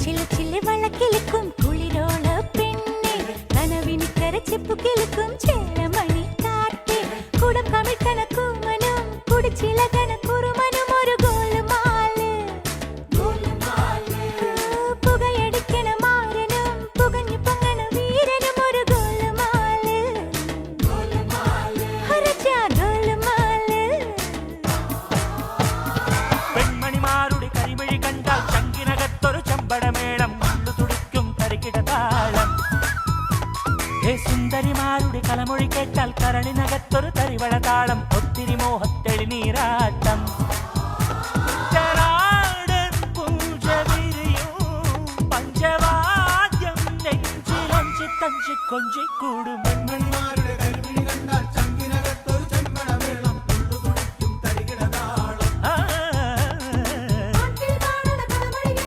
ചില ചില വളക്കിലുക്കും കുളിരോള പെണ്ണെ കനവിനിക്കര ചെപ്പു കിളുക്കും ചേലമണി കാറ്റേ കുടം കമിഴ്ത്തന കൂമനും കുടിച്ചിലകന കുറുമനും ഒരു ഗോലുമാല് പുകയടിക്കണ മാരനും പുകഞ്ഞു പൊങ്ങണ വീരനും ഒരു ഗോലുമാല് ഹരജാ ഗോലുമാല് പെൺമണിമാരുടെ കരിമിഴി കണ്ടാൽ ചങ്കിനകത്തൊരു ചമ്പടമേളം ഉള്ളു തുടിക്കും തരികിടതാളം സുന്ദരിമാരുടെ കലമൊഴി കേട്ടാൽ കരണിനകത്തൊരു തരിവളതാളം ഒത്തിരി മോഹത്തെളി നീരാട്ടം പഞ്ചവാദ്യം നെഞ്ചിലഞ്ചി തഞ്ചി കൊഞ്ചി കൂടും